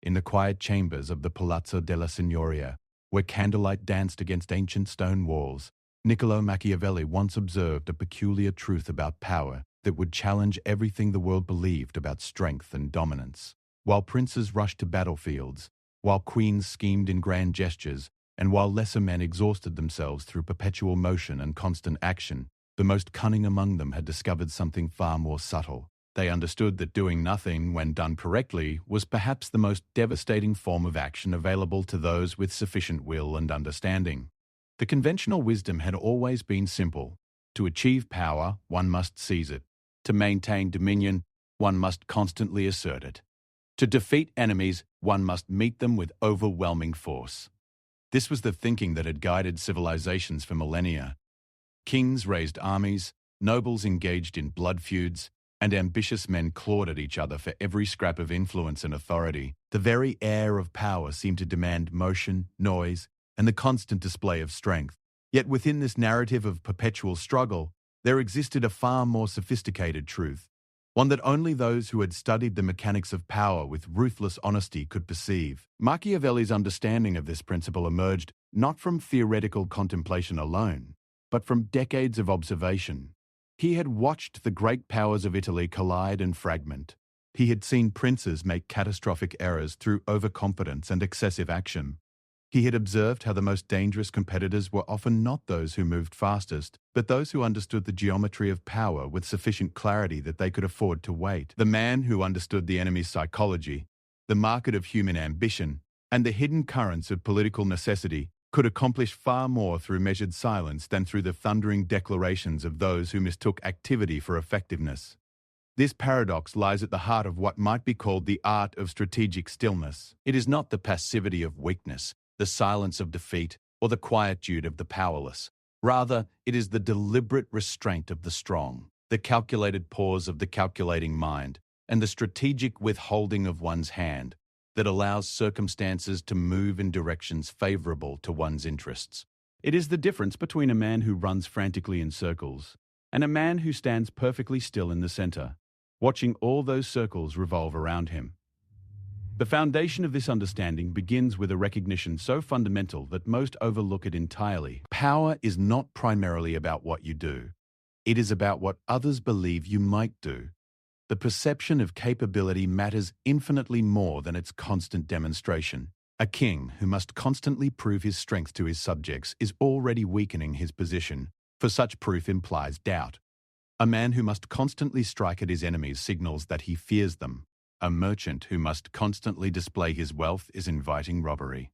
in the quiet chambers of the Palazzo della Signoria, where candlelight danced against ancient stone walls, Niccolo Machiavelli once observed a peculiar truth about power that would challenge everything the world believed about strength and dominance. While princes rushed to battlefields, while queens schemed in grand gestures, and while lesser men exhausted themselves through perpetual motion and constant action, the most cunning among them had discovered something far more subtle. They understood that doing nothing, when done correctly, was perhaps the most devastating form of action available to those with sufficient will and understanding. The conventional wisdom had always been simple. To achieve power, one must seize it. To maintain dominion, one must constantly assert it. To defeat enemies, one must meet them with overwhelming force. This was the thinking that had guided civilizations for millennia. Kings raised armies, nobles engaged in blood feuds, and ambitious men clawed at each other for every scrap of influence and authority. The very air of power seemed to demand motion, noise, and the constant display of strength. Yet within this narrative of perpetual struggle, there existed a far more sophisticated truth, one that only those who had studied the mechanics of power with ruthless honesty could perceive. Machiavelli's understanding of this principle emerged not from theoretical contemplation alone, but from decades of observation. He had watched the great powers of Italy collide and fragment. He had seen princes make catastrophic errors through overconfidence and excessive action. He had observed how the most dangerous competitors were often not those who moved fastest, but those who understood the geometry of power with sufficient clarity that they could afford to wait. The man who understood the enemy's psychology, the market of human ambition, and the hidden currents of political necessity could accomplish far more through measured silence than through the thundering declarations of those who mistook activity for effectiveness. This paradox lies at the heart of what might be called the art of strategic stillness. It is not the passivity of weakness, the silence of defeat, or the quietude of the powerless. Rather, it is the deliberate restraint of the strong, the calculated pause of the calculating mind, and the strategic withholding of one's hand that allows circumstances to move in directions favorable to one's interests. It is the difference between a man who runs frantically in circles and a man who stands perfectly still in the center, watching all those circles revolve around him. The foundation of this understanding begins with a recognition so fundamental that most overlook it entirely. Power is not primarily about what you do. It is about what others believe you might do. The perception of capability matters infinitely more than its constant demonstration. A king who must constantly prove his strength to his subjects is already weakening his position, for such proof implies doubt. A man who must constantly strike at his enemies signals that he fears them. A merchant who must constantly display his wealth is inviting robbery.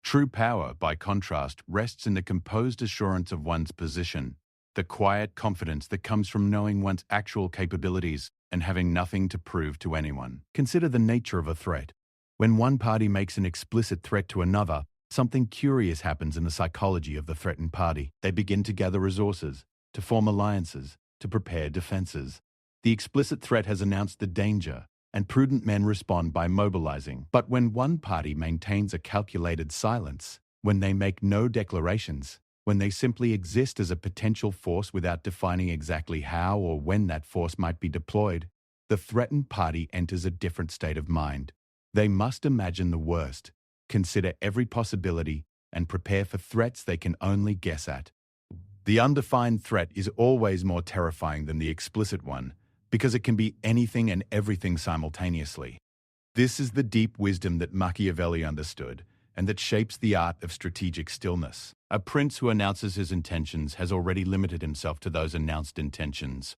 True power, by contrast, rests in the composed assurance of one's position, the quiet confidence that comes from knowing one's actual capabilities and having nothing to prove to anyone. Consider the nature of a threat. When one party makes an explicit threat to another, something curious happens in the psychology of the threatened party. They begin to gather resources, to form alliances, to prepare defenses. The explicit threat has announced the danger, and prudent men respond by mobilizing. But when one party maintains a calculated silence, when they make no declarations, when they simply exist as a potential force without defining exactly how or when that force might be deployed, the threatened party enters a different state of mind. They must imagine the worst, consider every possibility, and prepare for threats they can only guess at. The undefined threat is always more terrifying than the explicit one, because it can be anything and everything simultaneously. This is the deep wisdom that Machiavelli understood, and that shapes the art of strategic stillness. A prince who announces his intentions has already limited himself to those announced intentions.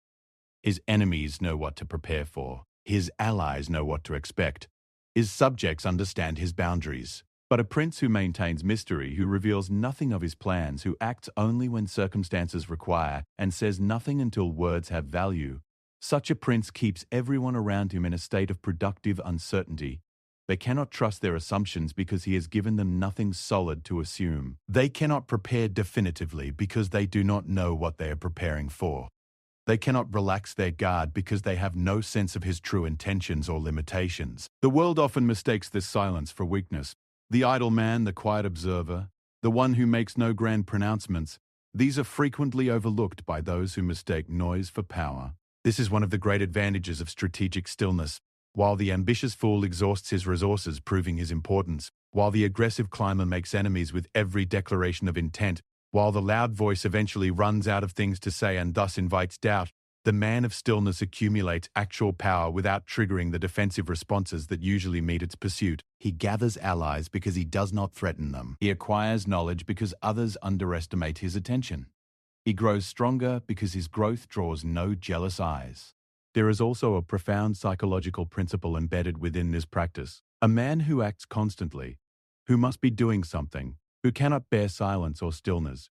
His enemies know what to prepare for. His allies know what to expect. His subjects understand his boundaries. But a prince who maintains mystery, who reveals nothing of his plans, who acts only when circumstances require, and says nothing until words have value, such a prince keeps everyone around him in a state of productive uncertainty. They cannot trust their assumptions because he has given them nothing solid to assume. They cannot prepare definitively because they do not know what they are preparing for. They cannot relax their guard because they have no sense of his true intentions or limitations. The world often mistakes this silence for weakness. The idle man, the quiet observer, the one who makes no grand pronouncements, these are frequently overlooked by those who mistake noise for power. This is one of the great advantages of strategic stillness. While the ambitious fool exhausts his resources proving his importance, while the aggressive climber makes enemies with every declaration of intent, while the loud voice eventually runs out of things to say and thus invites doubt, the man of stillness accumulates actual power without triggering the defensive responses that usually meet its pursuit. He gathers allies because he does not threaten them. He acquires knowledge because others underestimate his attention. He grows stronger because his growth draws no jealous eyes. There is also a profound psychological principle embedded within this practice. A man who acts constantly, who must be doing something, who cannot bear silence or stillness,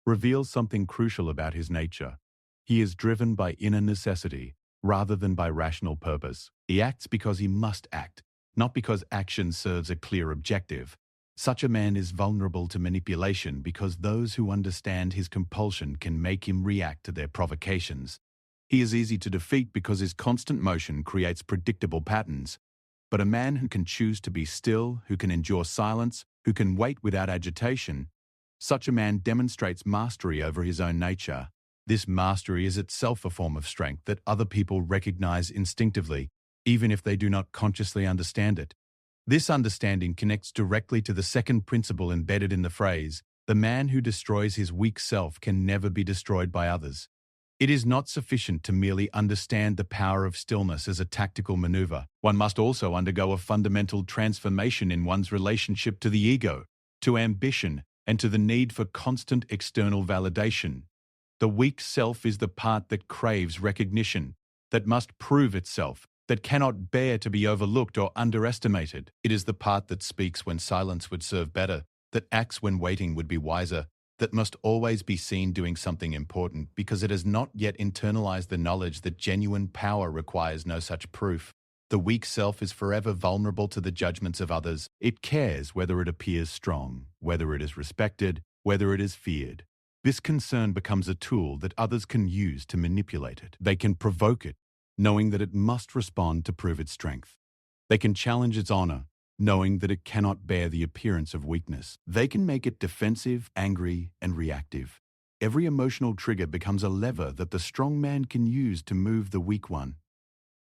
reveals something crucial about his nature. He is driven by inner necessity rather than by rational purpose. He acts because he must act, not because action serves a clear objective. Such a man is vulnerable to manipulation because those who understand his compulsion can make him react to their provocations. He is easy to defeat because his constant motion creates predictable patterns. But a man who can choose to be still, who can endure silence, who can wait without agitation, such a man demonstrates mastery over his own nature. This mastery is itself a form of strength that other people recognize instinctively, even if they do not consciously understand it. This understanding connects directly to the second principle embedded in the phrase, "The man who destroys his weak self can never be destroyed by others." It is not sufficient to merely understand the power of stillness as a tactical maneuver. One must also undergo a fundamental transformation in one's relationship to the ego, to ambition, and to the need for constant external validation. The weak self is the part that craves recognition, that must prove itself, that cannot bear to be overlooked or underestimated. It is the part that speaks when silence would serve better, that acts when waiting would be wiser, that must always be seen doing something important because it has not yet internalized the knowledge that genuine power requires no such proof. The weak self is forever vulnerable to the judgments of others. It cares whether it appears strong, whether it is respected, whether it is feared. This concern becomes a tool that others can use to manipulate it. They can provoke it, knowing that it must respond to prove its strength. They can challenge its honor, knowing that it cannot bear the appearance of weakness. They can make it defensive, angry, and reactive. Every emotional trigger becomes a lever that the strong man can use to move the weak one.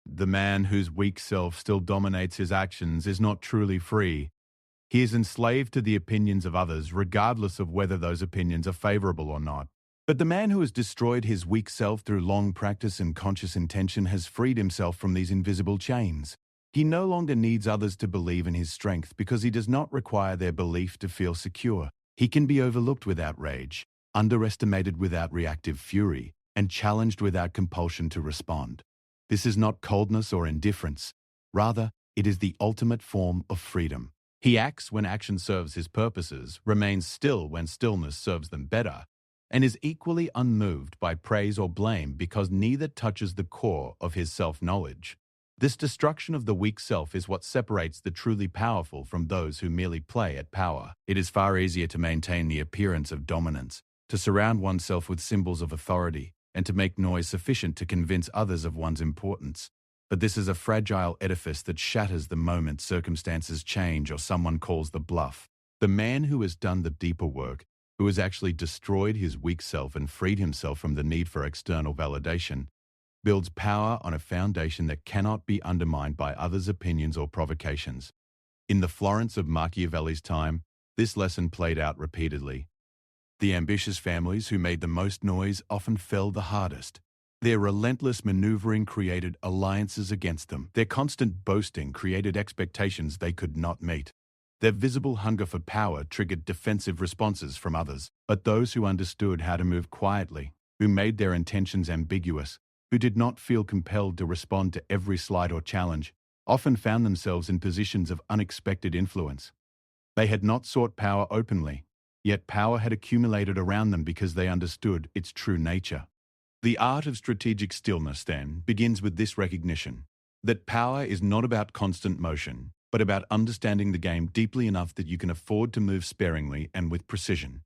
The man whose weak self still dominates his actions is not truly free. He is enslaved to the opinions of others, regardless of whether those opinions are favorable or not. But the man who has destroyed his weak self through long practice and conscious intention has freed himself from these invisible chains. He no longer needs others to believe in his strength because he does not require their belief to feel secure. He can be overlooked without rage, underestimated without reactive fury, and challenged without compulsion to respond. This is not coldness or indifference. Rather, it is the ultimate form of freedom. He acts when action serves his purposes, remains still when stillness serves them better, and is equally unmoved by praise or blame because neither touches the core of his self-knowledge. This destruction of the weak self is what separates the truly powerful from those who merely play at power. It is far easier to maintain the appearance of dominance, to surround oneself with symbols of authority, and to make noise sufficient to convince others of one's importance. But this is a fragile edifice that shatters the moment circumstances change or someone calls the bluff. The man who has done the deeper work, who has actually destroyed his weak self and freed himself from the need for external validation, builds power on a foundation that cannot be undermined by others' opinions or provocations. In the Florence of Machiavelli's time, this lesson played out repeatedly. The ambitious families who made the most noise often fell the hardest. Their relentless maneuvering created alliances against them. Their constant boasting created expectations they could not meet. Their visible hunger for power triggered defensive responses from others. But those who understood how to move quietly, who made their intentions ambiguous, who did not feel compelled to respond to every slight or challenge, often found themselves in positions of unexpected influence. They had not sought power openly, yet power had accumulated around them because they understood its true nature. The art of strategic stillness, then, begins with this recognition, that power is not about constant motion, but about understanding the game deeply enough that you can afford to move sparingly and with precision.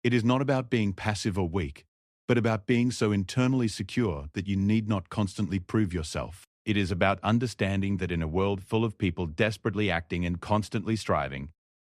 It is not about being passive or weak, but about being so internally secure that you need not constantly prove yourself. It is about understanding that in a world full of people desperately acting and constantly striving,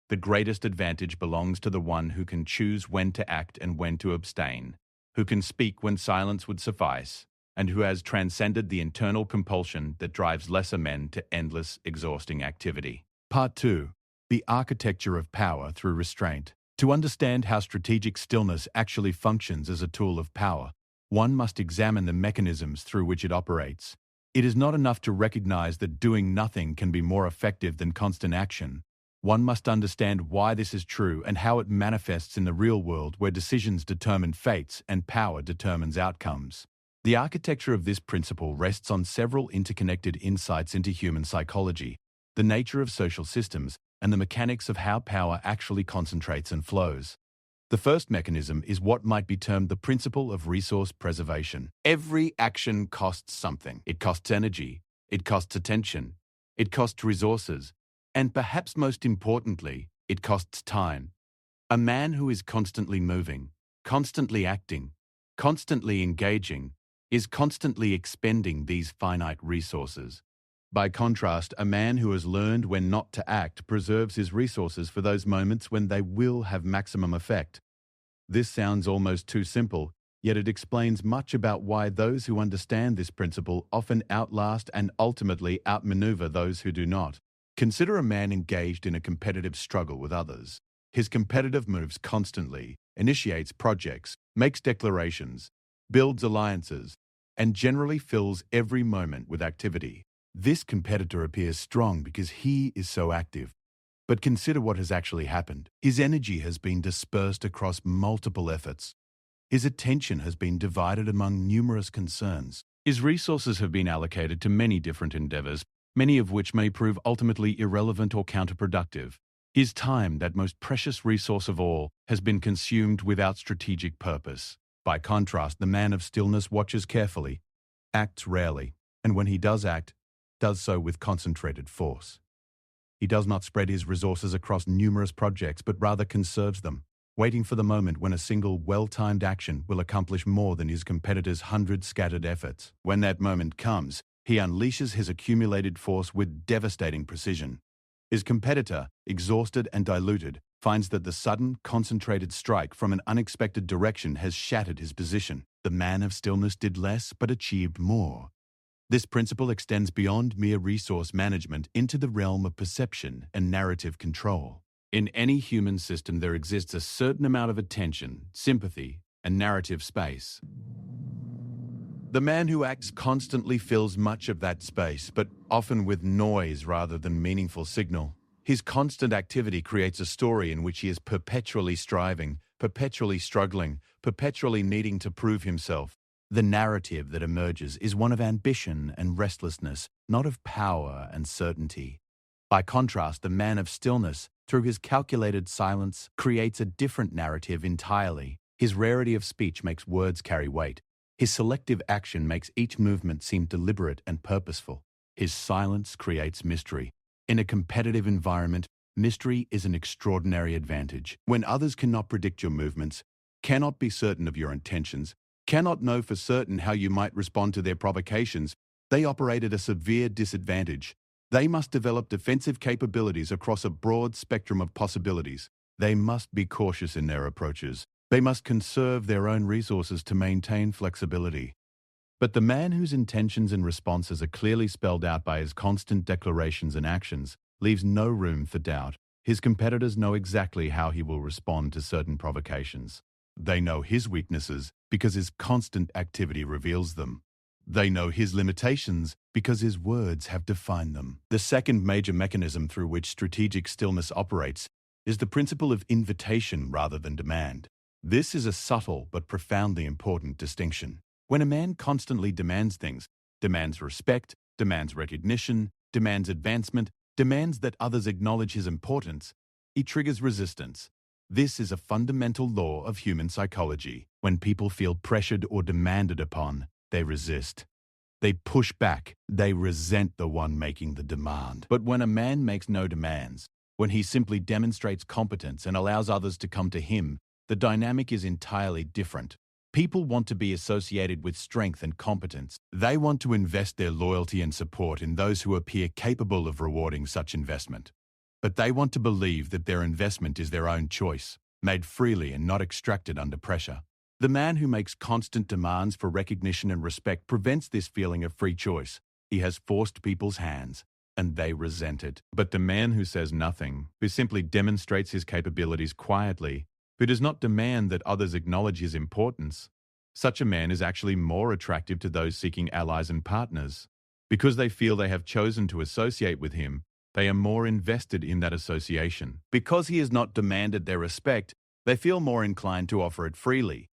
the greatest advantage belongs to the one who can choose when to act and when to abstain, who can speak when silence would suffice, and who has transcended the internal compulsion that drives lesser men to endless, exhausting activity. Part 2. The architecture of power through restraint. To understand how strategic stillness actually functions as a tool of power, one must examine the mechanisms through which it operates. It is not enough to recognize that doing nothing can be more effective than constant action. One must understand why this is true and how it manifests in the real world, where decisions determine fates and power determines outcomes. The architecture of this principle rests on several interconnected insights into human psychology, the nature of social systems, and the mechanics of how power actually concentrates and flows. The first mechanism is what might be termed the principle of resource preservation. Every action costs something. It costs energy, it costs attention, it costs resources, and perhaps most importantly, it costs time. A man who is constantly moving, constantly acting, constantly engaging, is constantly expending these finite resources. By contrast, a man who has learned when not to act preserves his resources for those moments when they will have maximum effect. This sounds almost too simple, yet it explains much about why those who understand this principle often outlast and ultimately outmaneuver those who do not. Consider a man engaged in a competitive struggle with others. His competitive moves constantly, initiates projects, makes declarations, builds alliances, and generally fills every moment with activity. This competitor appears strong because he is so active. But consider what has actually happened. His energy has been dispersed across multiple efforts. His attention has been divided among numerous concerns. His resources have been allocated to many different endeavors, many of which may prove ultimately irrelevant or counterproductive. His time, that most precious resource of all, has been consumed without strategic purpose. By contrast, the man of stillness watches carefully, acts rarely, and when he does act, does so with concentrated force. He does not spread his resources across numerous projects, but rather conserves them, waiting for the moment when a single well-timed action will accomplish more than his competitor's 100 scattered efforts. When that moment comes, he unleashes his accumulated force with devastating precision. His competitor, exhausted and diluted, finds that the sudden, concentrated strike from an unexpected direction has shattered his position. The man of stillness did less but achieved more. This principle extends beyond mere resource management into the realm of perception and narrative control. In any human system, there exists a certain amount of attention, sympathy, and narrative space. The man who acts constantly fills much of that space, but often with noise rather than meaningful signal. His constant activity creates a story in which he is perpetually striving, perpetually struggling, perpetually needing to prove himself. The narrative that emerges is one of ambition and restlessness, not of power and certainty. By contrast, the man of stillness, through his calculated silence, creates a different narrative entirely. His rarity of speech makes words carry weight. His selective action makes each movement seem deliberate and purposeful. His silence creates mystery. In a competitive environment, mystery is an extraordinary advantage. When others cannot predict your movements, cannot be certain of your intentions, cannot know for certain how you might respond to their provocations, they operate at a severe disadvantage. They must develop defensive capabilities across a broad spectrum of possibilities. They must be cautious in their approaches. They must conserve their own resources to maintain flexibility. But the man whose intentions and responses are clearly spelled out by his constant declarations and actions leaves no room for doubt. His competitors know exactly how he will respond to certain provocations. They know his weaknesses because his constant activity reveals them. They know his limitations because his words have defined them. The second major mechanism through which strategic stillness operates is the principle of invitation rather than demand. This is a subtle but profoundly important distinction. When a man constantly demands things, demands respect, demands recognition, demands advancement, demands that others acknowledge his importance, he triggers resistance. This is a fundamental law of human psychology. When people feel pressured or demanded upon, they resist. They push back. They resent the one making the demand. But when a man makes no demands, when he simply demonstrates competence and allows others to come to him, the dynamic is entirely different. People want to be associated with strength and competence. They want to invest their loyalty and support in those who appear capable of rewarding such investment. But they want to believe that their investment is their own choice, made freely and not extracted under pressure. The man who makes constant demands for recognition and respect prevents this feeling of free choice. He has forced people's hands, and they resent it. But the man who says nothing, who simply demonstrates his capabilities quietly, who does not demand that others acknowledge his importance, such a man is actually more attractive to those seeking allies and partners. Because they feel they have chosen to associate with him, they are more invested in that association. Because he has not demanded their respect, they feel more inclined to offer it freely.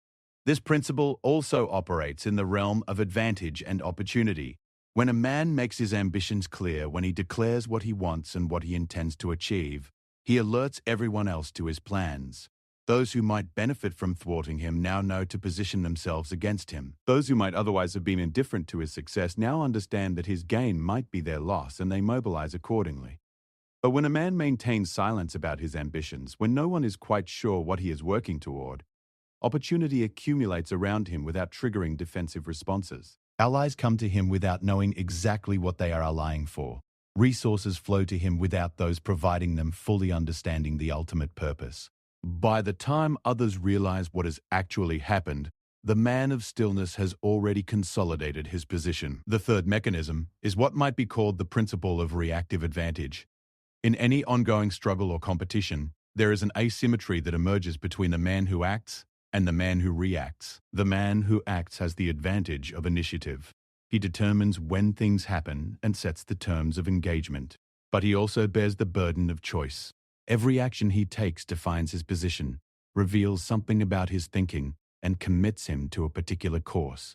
This principle also operates in the realm of advantage and opportunity. When a man makes his ambitions clear, when he declares what he wants and what he intends to achieve, he alerts everyone else to his plans. Those who might benefit from thwarting him now know to position themselves against him. Those who might otherwise have been indifferent to his success now understand that his gain might be their loss, and they mobilize accordingly. But when a man maintains silence about his ambitions, when no one is quite sure what he is working toward, opportunity accumulates around him without triggering defensive responses. Allies come to him without knowing exactly what they are allying for. Resources flow to him without those providing them fully understanding the ultimate purpose. By the time others realize what has actually happened, the man of stillness has already consolidated his position. The third mechanism is what might be called the principle of reactive advantage. In any ongoing struggle or competition, there is an asymmetry that emerges between the man who acts and the man who reacts. The man who acts has the advantage of initiative. He determines when things happen and sets the terms of engagement. But he also bears the burden of choice. Every action he takes defines his position, reveals something about his thinking, and commits him to a particular course.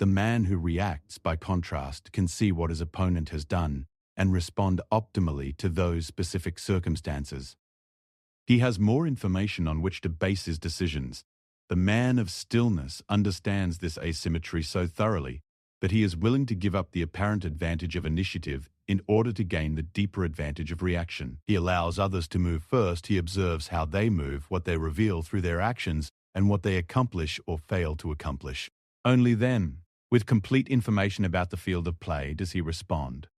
The man who reacts, by contrast, can see what his opponent has done and respond optimally to those specific circumstances. He has more information on which to base his decisions. The man of stillness understands this asymmetry so thoroughly that he is willing to give up the apparent advantage of initiative in order to gain the deeper advantage of reaction. He allows others to move first. He observes how they move, what they reveal through their actions, and what they accomplish or fail to accomplish. Only then, with complete information about the field of play, does he respond.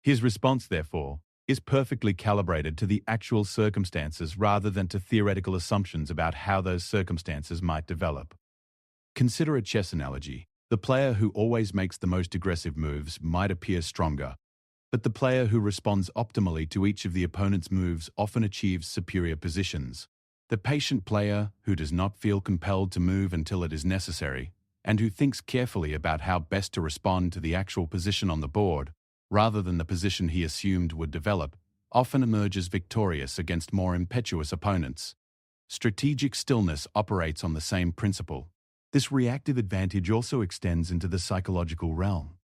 His response, therefore, is perfectly calibrated to the actual circumstances rather than to theoretical assumptions about how those circumstances might develop. Consider a chess analogy. The player who always makes the most aggressive moves might appear stronger, but the player who responds optimally to each of the opponent's moves often achieves superior positions. The patient player, who does not feel compelled to move until it is necessary, and who thinks carefully about how best to respond to the actual position on the board, rather than the position he assumed would develop, often emerges victorious against more impetuous opponents. Strategic stillness operates on the same principle. This reactive advantage also extends into the psychological realm.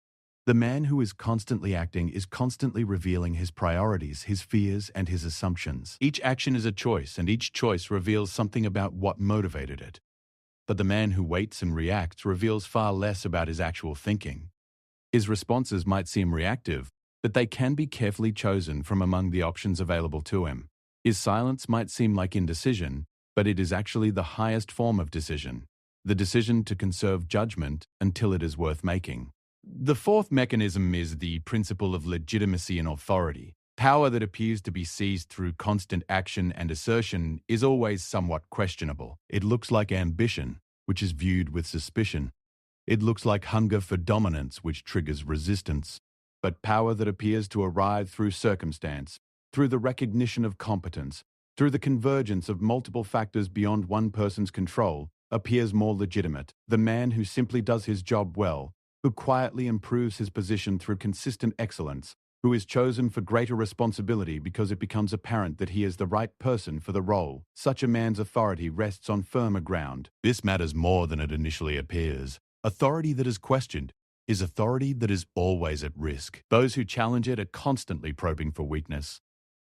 The man who is constantly acting is constantly revealing his priorities, his fears, and his assumptions. Each action is a choice, and each choice reveals something about what motivated it. But the man who waits and reacts reveals far less about his actual thinking. His responses might seem reactive, but they can be carefully chosen from among the options available to him. His silence might seem like indecision, but it is actually the highest form of decision, the decision to conserve judgment until it is worth making. The fourth mechanism is the principle of legitimacy and authority. Power that appears to be seized through constant action and assertion is always somewhat questionable. It looks like ambition, which is viewed with suspicion. It looks like hunger for dominance, which triggers resistance. But power that appears to arrive through circumstance, through the recognition of competence, through the convergence of multiple factors beyond one person's control, appears more legitimate. The man who simply does his job well, who quietly improves his position through consistent excellence, who is chosen for greater responsibility because it becomes apparent that he is the right person for the role. Such a man's authority rests on firmer ground. This matters more than it initially appears. Authority that is questioned is authority that is always at risk. Those who challenge it are constantly probing for weakness.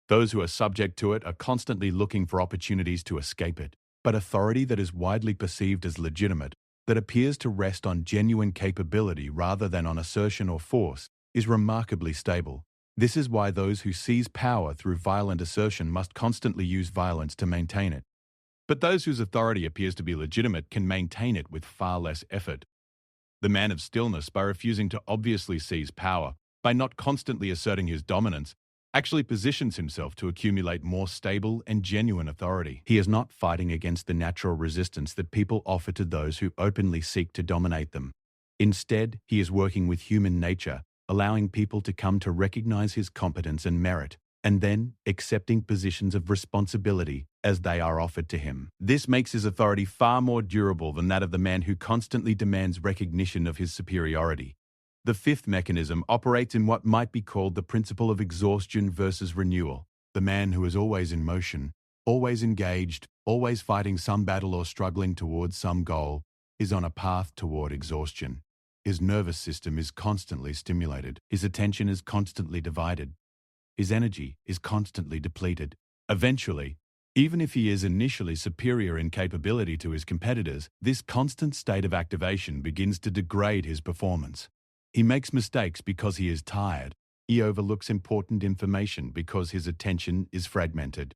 Those who are subject to it are constantly looking for opportunities to escape it. But authority that is widely perceived as legitimate, that appears to rest on genuine capability rather than on assertion or force, is remarkably stable. This is why those who seize power through violent assertion must constantly use violence to maintain it. But those whose authority appears to be legitimate can maintain it with far less effort. The man of stillness, by refusing to obviously seize power, by not constantly asserting his dominance, actually positions himself to accumulate more stable and genuine authority. He is not fighting against the natural resistance that people offer to those who openly seek to dominate them. Instead, he is working with human nature, allowing people to come to recognize his competence and merit, and then accepting positions of responsibility as they are offered to him. This makes his authority far more durable than that of the man who constantly demands recognition of his superiority. The fifth mechanism operates in what might be called the principle of exhaustion versus renewal. The man who is always in motion, always engaged, always fighting some battle or struggling towards some goal, is on a path toward exhaustion. His nervous system is constantly stimulated. His attention is constantly divided. His energy is constantly depleted. Eventually, even if he is initially superior in capability to his competitors, this constant state of activation begins to degrade his performance. He makes mistakes because he is tired. He overlooks important information because his attention is fragmented.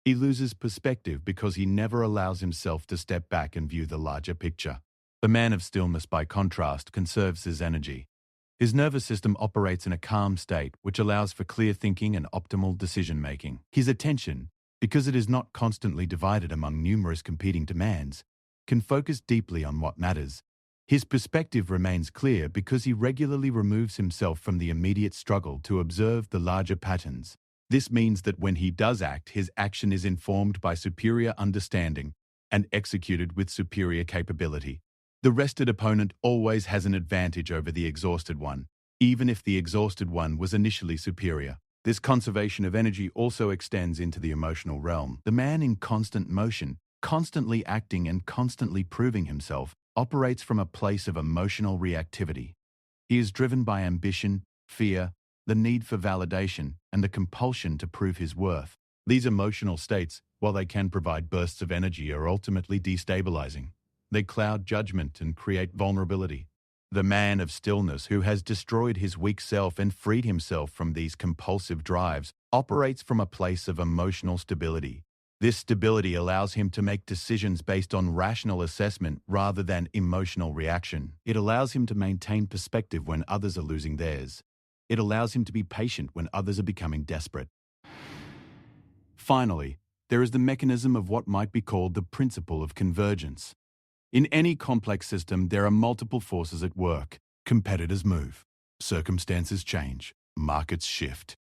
He loses perspective because he never allows himself to step back and view the larger picture. The man of stillness, by contrast, conserves his energy. His nervous system operates in a calm state, which allows for clear thinking and optimal decision-making. His attention, because it is not constantly divided among numerous competing demands, can focus deeply on what matters. His perspective remains clear because he regularly removes himself from the immediate struggle to observe the larger patterns. This means that when he does act, his action is informed by superior understanding and executed with superior capability. The rested opponent always has an advantage over the exhausted one, even if the exhausted one was initially superior. This conservation of energy also extends into the emotional realm. The man in constant motion, constantly acting and constantly proving himself, operates from a place of emotional reactivity. He is driven by ambition, fear, the need for validation, and the compulsion to prove his worth. These emotional states, while they can provide bursts of energy, are ultimately destabilizing. They cloud judgment and create vulnerability. The man of stillness, who has destroyed his weak self and freed himself from these compulsive drives, operates from a place of emotional stability. This stability allows him to make decisions based on rational assessment rather than emotional reaction. It allows him to maintain perspective when others are losing theirs. It allows him to be patient when others are becoming desperate. Finally, there is the mechanism of what might be called the principle of convergence. In any complex system, there are multiple forces at work. Competitors move. Circumstances change. Markets shift.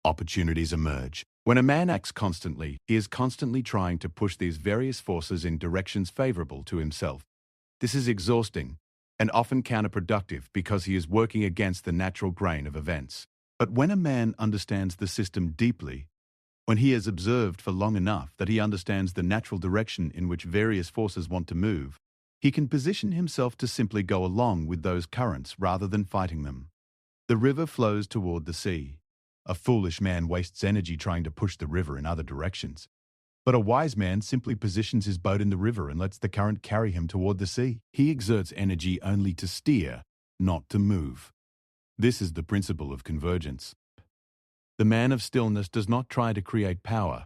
Opportunities emerge. When a man acts constantly, he is constantly trying to push these various forces in directions favorable to himself. This is exhausting and often counterproductive because he is working against the natural grain of events. But when a man understands the system deeply, when he has observed for long enough that he understands the natural direction in which various forces want to move, he can position himself to simply go along with those currents rather than fighting them. The river flows toward the sea. A foolish man wastes energy trying to push the river in other directions. But a wise man simply positions his boat in the river and lets the current carry him toward the sea. He exerts energy only to steer, not to move. This is the principle of convergence. The man of stillness does not try to create power.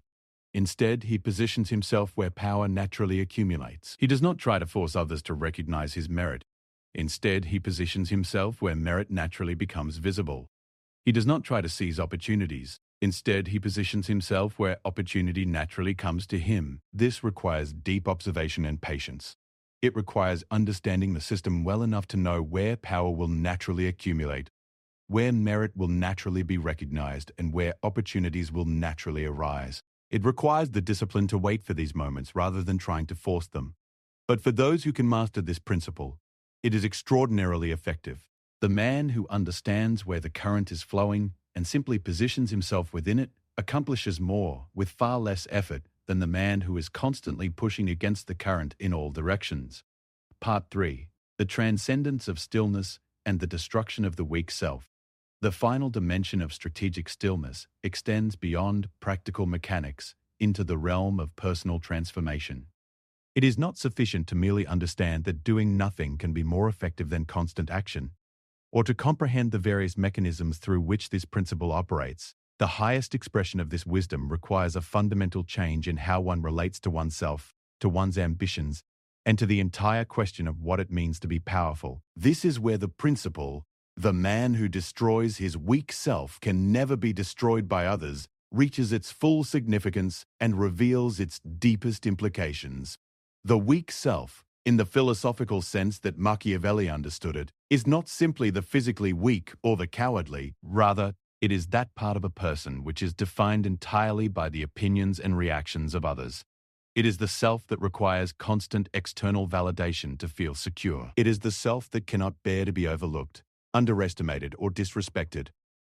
Instead, he positions himself where power naturally accumulates. He does not try to force others to recognize his merit. Instead, he positions himself where merit naturally becomes visible. He does not try to seize opportunities. Instead, he positions himself where opportunity naturally comes to him. This requires deep observation and patience. It requires understanding the system well enough to know where power will naturally accumulate, where merit will naturally be recognized, and where opportunities will naturally arise. It requires the discipline to wait for these moments rather than trying to force them. But for those who can master this principle, it is extraordinarily effective. The man who understands where the current is flowing and simply positions himself within it accomplishes more with far less effort than the man who is constantly pushing against the current in all directions. Part 3. The transcendence of stillness and the destruction of the weak self. The final dimension of strategic stillness extends beyond practical mechanics into the realm of personal transformation. It is not sufficient to merely understand that doing nothing can be more effective than constant action, or to comprehend the various mechanisms through which this principle operates. The highest expression of this wisdom requires a fundamental change in how one relates to oneself, to one's ambitions, and to the entire question of what it means to be powerful. This is where the principle The man who destroys his weak self can never be destroyed by others, reaches its full significance, and reveals its deepest implications. The weak self, in the philosophical sense that Machiavelli understood it, is not simply the physically weak or the cowardly. Rather, it is that part of a person which is defined entirely by the opinions and reactions of others. It is the self that requires constant external validation to feel secure. It is the self that cannot bear to be overlooked, underestimated, or disrespected.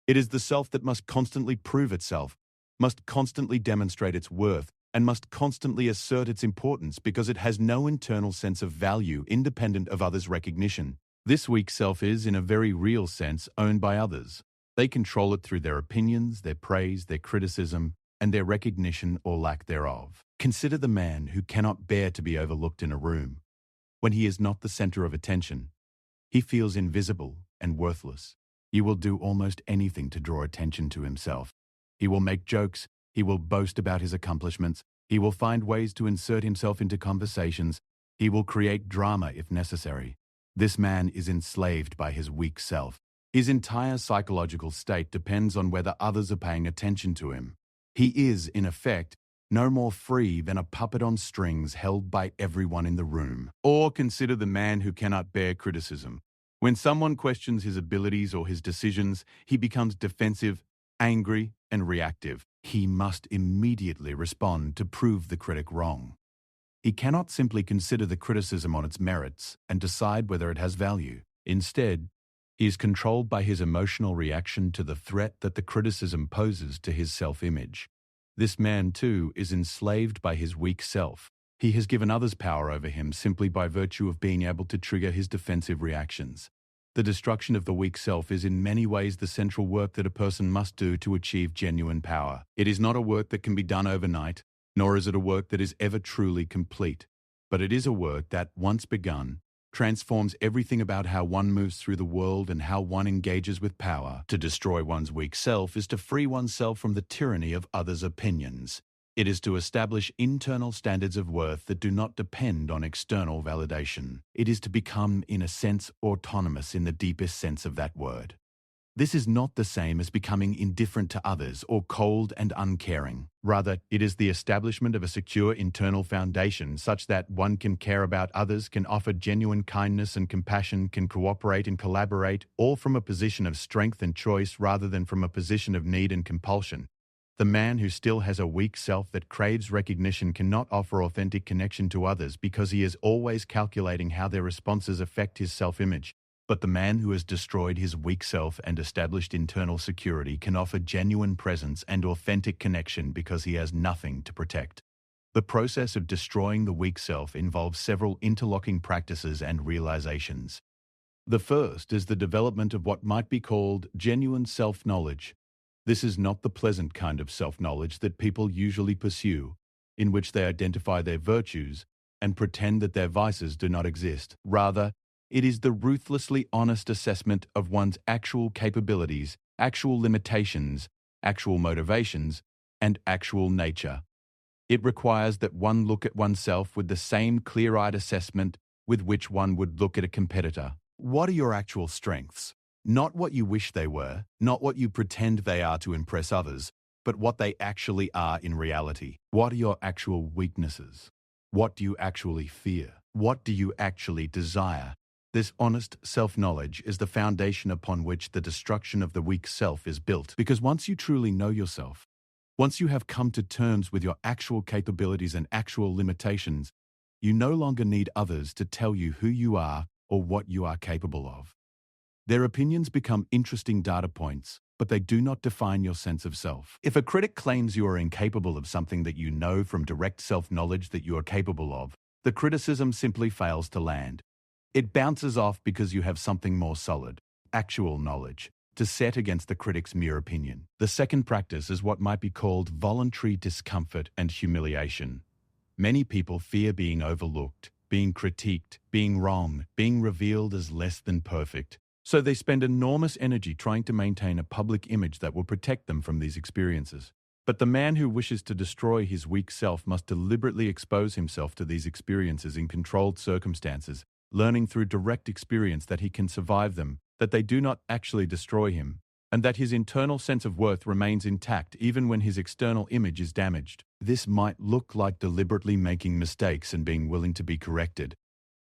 It is the self that must constantly prove itself, must constantly demonstrate its worth, and must constantly assert its importance because it has no internal sense of value independent of others' recognition. This weak self is, in a very real sense, owned by others. They control it through their opinions, their praise, their criticism, and their recognition or lack thereof. Consider the man who cannot bear to be overlooked in a room. When he is not the center of attention, he feels invisible and worthless. He will do almost anything to draw attention to himself. He will make jokes, he will boast about his accomplishments, he will find ways to insert himself into conversations, he will create drama if necessary. This man is enslaved by his weak self. His entire psychological state depends on whether others are paying attention to him. He is, in effect, no more free than a puppet on strings held by everyone in the room. Or consider the man who cannot bear criticism. When someone questions his abilities or his decisions, he becomes defensive, angry, and reactive. He must immediately respond to prove the critic wrong. He cannot simply consider the criticism on its merits and decide whether it has value. Instead, he is controlled by his emotional reaction to the threat that the criticism poses to his self-image. This man, too, is enslaved by his weak self. He has given others power over him simply by virtue of being able to trigger his defensive reactions. The destruction of the weak self is in many ways the central work that a person must do to achieve genuine power. It is not a work that can be done overnight, nor is it a work that is ever truly complete. But it is a work that, once begun, transforms everything about how one moves through the world and how one engages with power. To destroy one's weak self is to free oneself from the tyranny of others' opinions. It is to establish internal standards of worth that do not depend on external validation. It is to become, in a sense, autonomous in the deepest sense of that word. This is not the same as becoming indifferent to others or cold and uncaring. Rather, it is the establishment of a secure internal foundation such that one can care about others, can offer genuine kindness and compassion, can cooperate and collaborate, all from a position of strength and choice rather than from a position of need and compulsion. The man who still has a weak self that craves recognition cannot offer authentic connection to others because he is always calculating how their responses affect his self-image. But the man who has destroyed his weak self and established internal security can offer genuine presence and authentic connection because he has nothing to protect. The process of destroying the weak self involves several interlocking practices and realizations. The first is the development of what might be called genuine self-knowledge. This is not the pleasant kind of self-knowledge that people usually pursue, in which they identify their virtues and pretend that their vices do not exist. Rather, it is the ruthlessly honest assessment of one's actual capabilities, actual limitations, actual motivations, and actual nature. It requires that one look at oneself with the same clear-eyed assessment with which one would look at a competitor. What are your actual strengths? Not what you wish they were, not what you pretend they are to impress others, but what they actually are in reality. What are your actual weaknesses? What do you actually fear? What do you actually desire? This honest self-knowledge is the foundation upon which the destruction of the weak self is built. Because once you truly know yourself, once you have come to terms with your actual capabilities and actual limitations, you no longer need others to tell you who you are or what you are capable of. Their opinions become interesting data points, but they do not define your sense of self. If a critic claims you are incapable of something that you know from direct self-knowledge that you are capable of, the criticism simply fails to land. It bounces off because you have something more solid, actual knowledge, to set against the critic's mere opinion. The second practice is what might be called voluntary discomfort and humiliation. Many people fear being overlooked, being critiqued, being wrong, being revealed as less than perfect. So they spend enormous energy trying to maintain a public image that will protect them from these experiences. But the man who wishes to destroy his weak self must deliberately expose himself to these experiences in controlled circumstances, learning through direct experience that he can survive them that they do not actually destroy him, and that his internal sense of worth remains intact even when his external image is damaged. This might look like deliberately making mistakes and being willing to be corrected.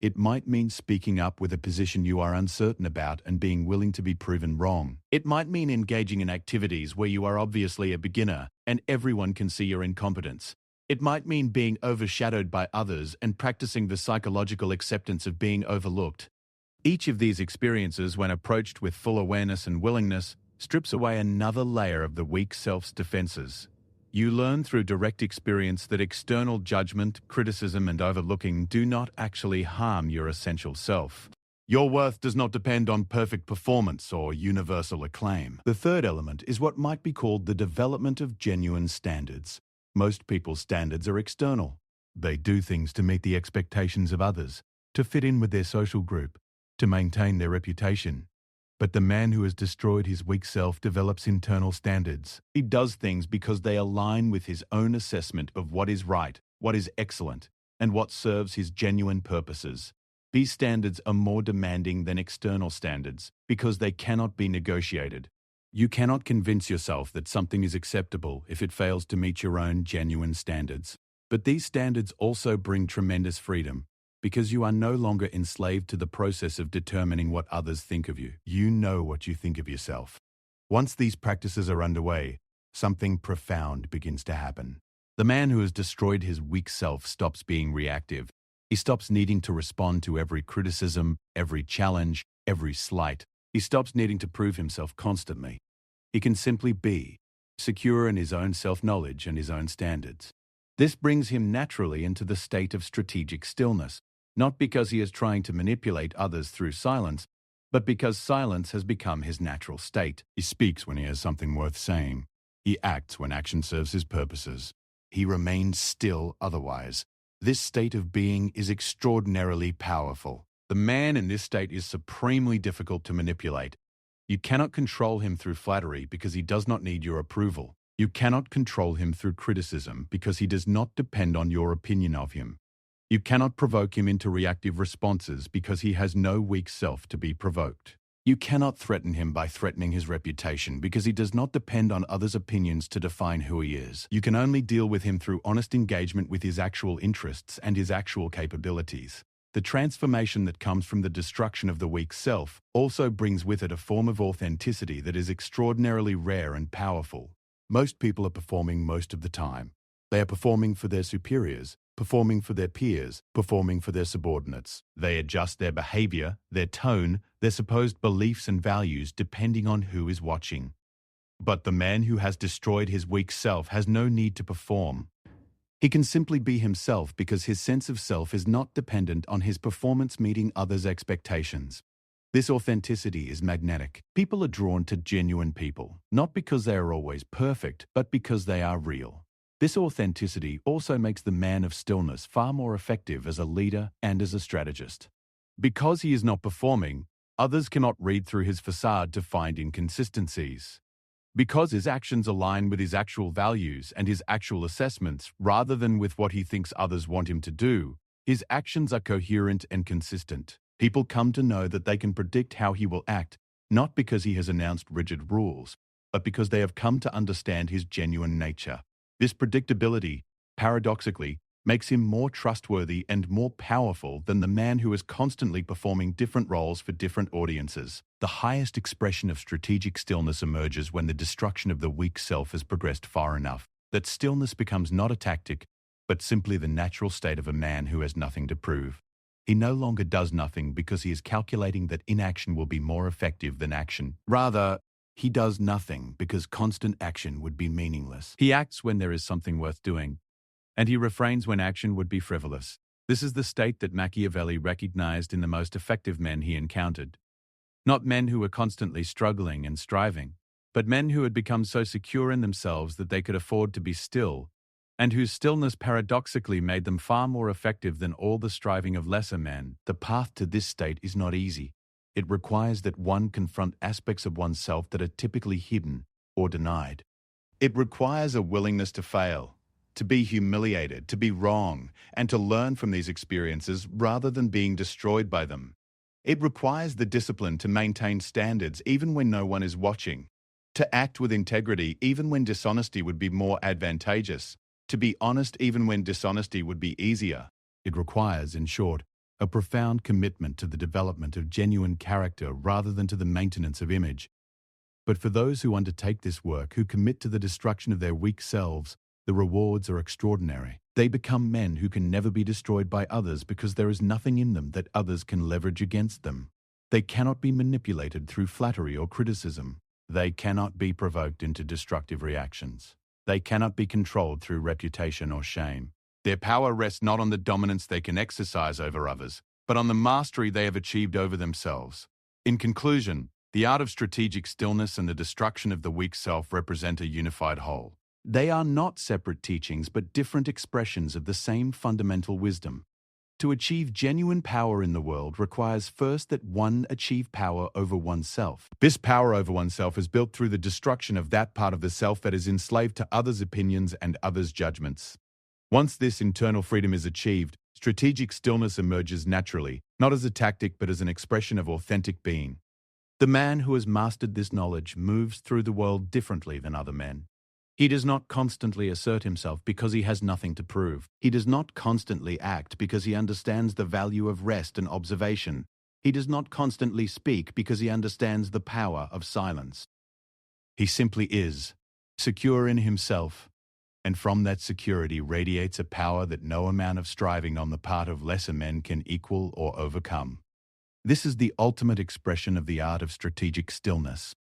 It might mean speaking up with a position you are uncertain about and being willing to be proven wrong. It might mean engaging in activities where you are obviously a beginner and everyone can see your incompetence. It might mean being overshadowed by others and practicing the psychological acceptance of being overlooked. Each of these experiences, when approached with full awareness and willingness, strips away another layer of the weak self's defenses. You learn through direct experience that external judgment, criticism, and overlooking do not actually harm your essential self. Your worth does not depend on perfect performance or universal acclaim. The third element is what might be called the development of genuine standards. Most people's standards are external. They do things to meet the expectations of others, to fit in with their social group, to maintain their reputation. But the man who has destroyed his weak self develops internal standards. He does things because they align with his own assessment of what is right, what is excellent, and what serves his genuine purposes. These standards are more demanding than external standards because they cannot be negotiated. You cannot convince yourself that something is acceptable if it fails to meet your own genuine standards. But these standards also bring tremendous freedom, because you are no longer enslaved to the process of determining what others think of you. You know what you think of yourself. Once these practices are underway, something profound begins to happen. The man who has destroyed his weak self stops being reactive. He stops needing to respond to every criticism, every challenge, every slight. He stops needing to prove himself constantly. He can simply be, secure in his own self-knowledge and his own standards. This brings him naturally into the state of strategic stillness, not because he is trying to manipulate others through silence, but because silence has become his natural state. He speaks when he has something worth saying. He acts when action serves his purposes. He remains still otherwise. This state of being is extraordinarily powerful. The man in this state is supremely difficult to manipulate. You cannot control him through flattery because he does not need your approval. You cannot control him through criticism because he does not depend on your opinion of him. You cannot provoke him into reactive responses because he has no weak self to be provoked. You cannot threaten him by threatening his reputation because he does not depend on others' opinions to define who he is. You can only deal with him through honest engagement with his actual interests and his actual capabilities. The transformation that comes from the destruction of the weak self also brings with it a form of authenticity that is extraordinarily rare and powerful. Most people are performing most of the time. They are performing for their superiors, performing for their peers, performing for their subordinates. They adjust their behavior, their tone, their supposed beliefs and values depending on who is watching. But the man who has destroyed his weak self has no need to perform. He can simply be himself because his sense of self is not dependent on his performance meeting others' expectations. This authenticity is magnetic. People are drawn to genuine people, not because they are always perfect, but because they are real. This authenticity also makes the man of stillness far more effective as a leader and as a strategist. Because he is not performing, others cannot read through his facade to find inconsistencies. Because his actions align with his actual values and his actual assessments rather than with what he thinks others want him to do, his actions are coherent and consistent. People come to know that they can predict how he will act, not because he has announced rigid rules, but because they have come to understand his genuine nature. This predictability, paradoxically, makes him more trustworthy and more powerful than the man who is constantly performing different roles for different audiences. The highest expression of strategic stillness emerges when the destruction of the weak self has progressed far enough that stillness becomes not a tactic, but simply the natural state of a man who has nothing to prove. He no longer does nothing because he is calculating that inaction will be more effective than action. Rather, he does nothing because constant action would be meaningless. He acts when there is something worth doing, and he refrains when action would be frivolous. This is the state that Machiavelli recognized in the most effective men he encountered. Not men who were constantly struggling and striving, but men who had become so secure in themselves that they could afford to be still, and whose stillness paradoxically made them far more effective than all the striving of lesser men. The path to this state is not easy. It requires that one confront aspects of oneself that are typically hidden or denied. It requires a willingness to fail, to be humiliated, to be wrong, and to learn from these experiences rather than being destroyed by them. It requires the discipline to maintain standards even when no one is watching, to act with integrity even when dishonesty would be more advantageous, to be honest even when dishonesty would be easier. It requires, in short, a profound commitment to the development of genuine character rather than to the maintenance of image. But for those who undertake this work, who commit to the destruction of their weak selves, the rewards are extraordinary. They become men who can never be destroyed by others because there is nothing in them that others can leverage against them. They cannot be manipulated through flattery or criticism. They cannot be provoked into destructive reactions. They cannot be controlled through reputation or shame. Their power rests not on the dominance they can exercise over others, but on the mastery they have achieved over themselves. In conclusion, the art of strategic stillness and the destruction of the weak self represent a unified whole. They are not separate teachings but different expressions of the same fundamental wisdom. To achieve genuine power in the world requires first that one achieve power over oneself. This power over oneself is built through the destruction of that part of the self that is enslaved to others' opinions and others' judgments. Once this internal freedom is achieved, strategic stillness emerges naturally, not as a tactic but as an expression of authentic being. The man who has mastered this knowledge moves through the world differently than other men. He does not constantly assert himself because he has nothing to prove. He does not constantly act because he understands the value of rest and observation. He does not constantly speak because he understands the power of silence. He simply is, secure in himself, and from that security radiates a power that no amount of striving on the part of lesser men can equal or overcome. This is the ultimate expression of the art of strategic stillness.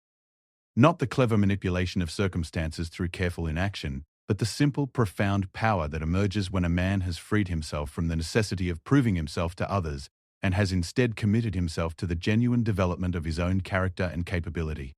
Not the clever manipulation of circumstances through careful inaction, but the simple, profound power that emerges when a man has freed himself from the necessity of proving himself to others and has instead committed himself to the genuine development of his own character and capability.